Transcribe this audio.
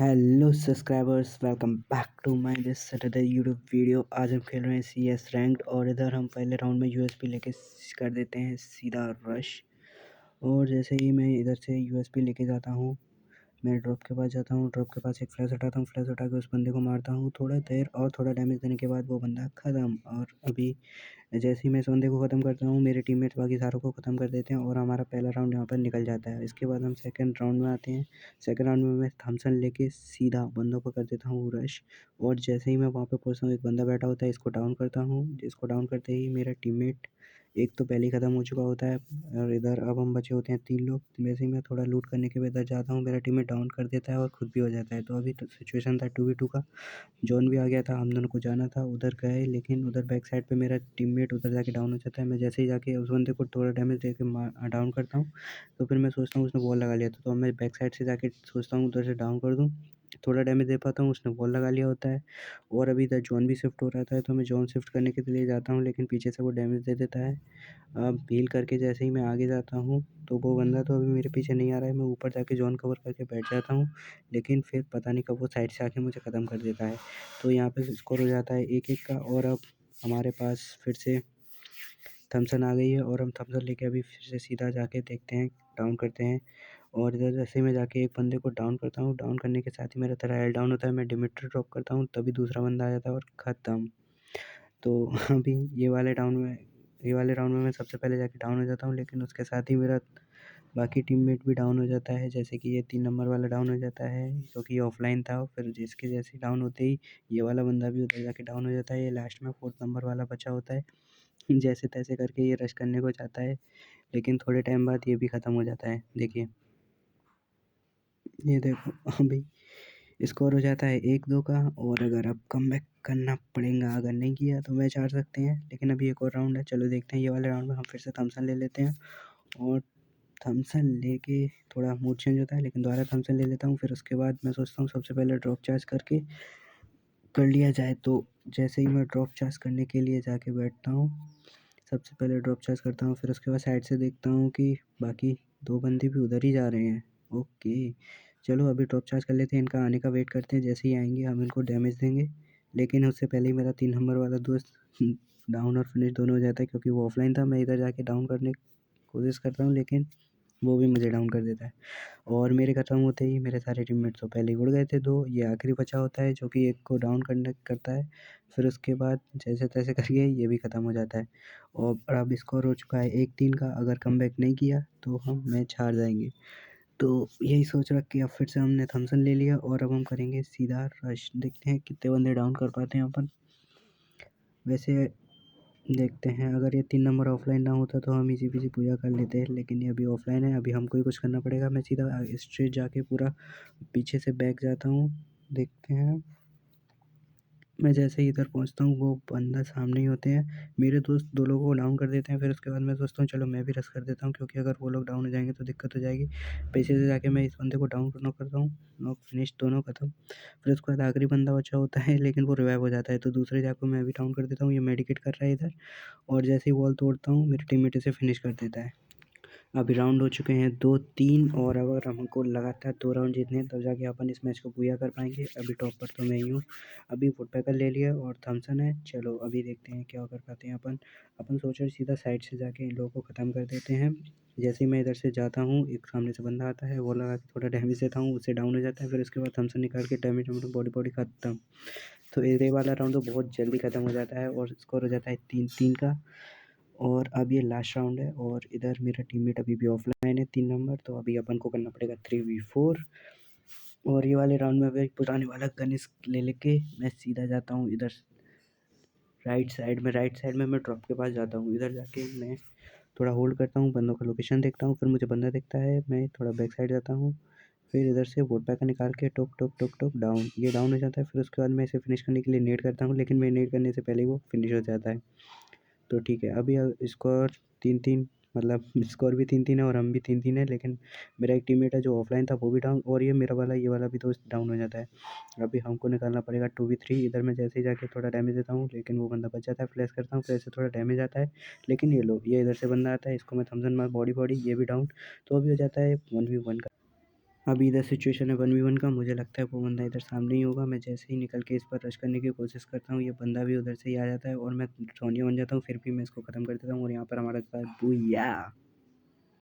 Hello subscribers, welcome back to my this Saturday YouTube video. आज हम खेल रहे हैं सी एस रैंक्ड और इधर हम पहले राउंड में यूएसपी लेके कर देते हैं सीधा रश। और जैसे ही मैं इधर से यूएसपी लेके जाता हूँ, मैं ड्रॉप के पास जाता हूँ, ड्रॉप के पास एक फ्लैश उठाता हूँ, फ्लैश उठा के उस बंदे को मारता हूँ थोड़ा देर और थोड़ा डैमेज देने के बाद वो बंदा ख़त्म। और अभी जैसे ही मैं इस बंदे को ख़त्म करता हूँ, मेरे टीममेट्स बाकी सारों को ख़त्म कर देते हैं और हमारा पहला राउंड यहाँ पर निकल जाता है। इसके बाद हम सेकंड राउंड में आते हैं। सेकंड राउंड में मैं थॉमसन लेके सीधा बंदों पर कर देता हूँ रश। और जैसे ही मैं वहाँ पे पहुँचता हूँ, एक बंदा बैठा होता है, इसको डाउन करता हूँ। इसको डाउन करते ही मेरा टीममेट एक तो पहले ही ख़त्म हो चुका होता है और इधर अब हम बचे होते हैं 3 लोग। वैसे ही मैं थोड़ा लूट करने के बाद इधर जाता हूँ, मेरा टीममेट डाउन कर देता है और खुद भी हो जाता है। तो अभी तो सिचुएशन था 2v2 का। जॉन भी आ गया था, हम दोनों को जाना था, उधर गए लेकिन उधर बैक साइड पे मेरा टीममेट उधर जाके डाउन हो जाता है। मैं जैसे ही जाके उस बंदे को थोड़ा डैमेज दे के डाउन करता हूँ, तो फिर मैं सोचता हूँ उसने वॉल लगा लिया था, तो मैं बैक साइड से जाके सोचता हूँ उधर से डाउन कर दूँ, थोड़ा डैमेज दे पाता हूँ, उसने वॉल लगा लिया होता है। और अभी इधर जॉन भी शिफ्ट हो रहा था, तो मैं जॉन शिफ्ट करने के लिए जाता हूँ, लेकिन पीछे से वो डैमेज दे देता है। अब हील करके जैसे ही मैं आगे जाता हूँ, तो वो बंदा तो अभी मेरे पीछे नहीं आ रहा है, मैं ऊपर जाके ज़ोन कवर करके बैठ जाता हूँ, लेकिन फिर पता नहीं कब वो साइड से आके मुझे ख़त्म कर देता है। तो यहाँ पे स्कोर हो जाता है 1-1 का। और अब हमारे पास फिर से थम्सन आ गई है और हम थम्सन लेके अभी फिर से सीधा जाके देखते हैं, डाउन करते हैं। और इधर जैसे मैं जाके एक बंदे को डाउन करता हूँ, डाउन करने के साथ ही मेरा ट्रायल डाउन होता है, मैं डिमिटर ड्रॉप करता हूँ, तभी दूसरा बंदा आ जाता है और ख़त्म। तो अभी ये वाले राउंड में मैं सबसे पहले जाके डाउन हो जाता हूँ, लेकिन उसके साथ ही मेरा बाकी टीममेट भी डाउन हो जाता है। जैसे कि ये 3 नंबर वाला डाउन हो जाता है, क्योंकि ये ऑफलाइन था। फिर जिसके जैसे डाउन होते ही ये वाला बंदा भी उधर जाके डाउन हो जाता है। ये लास्ट में 4th नंबर वाला बचा होता है। जैसे तैसे करके ये रश करने को जाता है, लेकिन थोड़े टाइम बाद ये भी ख़त्म हो जाता है। देखिए, ये देखो अभी स्कोर हो जाता है 1-2 का। और अगर अब कमबैक करना पड़ेगा, अगर नहीं किया तो मैच हार सकते हैं। लेकिन अभी एक और राउंड है, चलो देखते हैं। ये वाले राउंड में हम फिर से थम्सन ले लेते हैं और थम्सन लेके थोड़ा मूड चेंज होता है, लेकिन दोबारा थम्सन ले लेता हूँ। फिर उसके बाद मैं सोचता हूँ सबसे पहले ड्रॉप चार्ज करके कर लिया जाए। तो जैसे ही मैं ड्रॉप चार्ज करने के लिए जाके बैठता हूँ, सबसे पहले ड्रॉप चार्ज करता हूँ, फिर उसके बाद साइड से देखता हूँ कि बाकी 2 बंदे भी उधर ही जा रहे हैं। ओके, चलो अभी ड्रॉप चार्ज कर लेते हैं, इनका आने का वेट करते हैं। जैसे ही आएँगे हम इनको डैमेज देंगे, लेकिन उससे पहले ही मेरा 3 नंबर वाला दोस्त डाउन और फिनिश दोनों हो जाता है, क्योंकि वो ऑफलाइन था। मैं इधर जाके डाउन करने की कोशिश करता हूँ, लेकिन वो भी मुझे डाउन कर देता है। और मेरे ख़त्म होते ही मेरे सारे टीममेट्स तो पहले ही उड़ गए थे 2, ये आखिरी बचा होता है जो कि एक को डाउन करने करता है। फिर उसके बाद जैसे-तैसे करके ये भी ख़त्म हो जाता है। और अब स्कोर हो चुका है 1-3 का। अगर कमबैक नहीं किया तो हम मैच हार जाएँगे। तो यही सोच रख के अब फिर से हमने थम्सन ले लिया और अब हम करेंगे सीधा रश। देखते हैं कितने बंदे डाउन कर पाते हैं अपन। वैसे देखते हैं, अगर ये 3 नंबर ऑफलाइन ना होता तो हम इजी पीजी पूजा कर लेते हैं, लेकिन ये अभी ऑफलाइन है, अभी हमको ही कुछ करना पड़ेगा। मैं सीधा स्ट्रेट जाके पूरा पीछे से बैक जाता हूँ। देखते हैं, मैं जैसे ही इधर पहुँचता हूँ, वो बंदा सामने ही होते हैं। मेरे दोस्त 2 लोगों को डाउन कर देते हैं। फिर उसके बाद मैं सोचता हूँ चलो मैं भी रश कर देता हूँ, क्योंकि अगर वो लोग डाउन हो जाएँगे तो दिक्कत हो जाएगी। पीछे से जाके मैं इस बंदे को डाउन नॉक करता हूँ, नॉक फिनिश दोनों खत्म। फिर उसके बाद आखिरी बंदा बचा होता है, लेकिन वो रिवाइव हो जाता है, तो दूसरे जाके मैं भी डाउन कर देता हूँ। ये मेडिकेट कर रहा है इधर। और जैसे ही वॉल तोड़ता हूँ, मेरे टीममेट इसे फिनिश कर देता है। अभी राउंड हो चुके हैं 2-3, और अगर हमको लगातार 2 राउंड जीतने हैं तब जाके अपन इस मैच को पूरा कर पाएँगे। अभी टॉप पर तो मैं ही हूँ। अभी वुडपेकर ले लिया और थॉमसन है। चलो अभी देखते हैं क्या कर पाते हैं अपन। अपन सोच रहे सीधा साइड से जाके इन लोगों को ख़त्म कर देते हैं। जैसे ही मैं इधर से जाता हूँ, एक सामने से बंदा आता है, वो लगा के थोड़ा डैमेज देता हूँ, उससे डाउन हो जाता है। फिर उसके बाद थॉमसन निकाल के डैमेज बॉडी ख़त्म। तो ये वाला राउंड तो बहुत जल्दी ख़त्म हो जाता है और स्कोर हो जाता है 3-3 का। और अब ये लास्ट राउंड है और इधर मेरा टीममेट अभी भी ऑफलाइन है 3 नंबर, तो अभी अपन को करना पड़ेगा 3v4। और ये वाले राउंड में वही पुराने वाला गन ले लेके मैं सीधा जाता हूँ इधर राइट साइड में मैं ड्रॉप के पास जाता हूँ। इधर जाके मैं थोड़ा होल्ड करता हूँ, बंदों का लोकेशन देखता हूँ, फिर मुझे बंदा दिखता है, मैं थोड़ा बैक साइड जाता हूँ। फिर इधर से वोट पैकर निकाल के टोक टोक टोक टोक डाउन, ये डाउन हो जाता है। फिर उसके बाद मैं इसे फिनिश करने के लिए नेड करता हूँ, लेकिन मैं नेड करने से पहले ही वो फिनिश हो जाता है। तो ठीक है, अभी स्कोर 3-3, मतलब स्कोर भी 3-3 है और हम भी 3-3 है। लेकिन मेरा एक टीममेट है जो ऑफलाइन था, वो भी डाउन, और ये वाला भी दोस्त डाउन हो जाता है। अभी हमको निकालना पड़ेगा 2v3। इधर मैं जैसे ही जाके थोड़ा डैमेज देता हूँ, लेकिन वो बंदा बच जाता है। फ्लैश करता हूँ, फ्लैश से थोड़ा डैमेज आता है, लेकिन ये लो, ये इधर से बंदा आता है, इसको मैं थम्सन मार बॉडी ये भी डाउन। तो अभी हो जाता है 1v1 का। अभी इधर सिचुएशन है 1v1 का। मुझे लगता है वो बंदा इधर सामने ही होगा। मैं जैसे ही निकल के इस पर रश करने की कोशिश करता हूँ, ये बंदा भी उधर से ही आ जाता है और मैं सोनिया बन जाता हूँ। फिर भी मैं इसको ख़त्म कर देता हूँ और यहाँ पर हमारे पास बूया!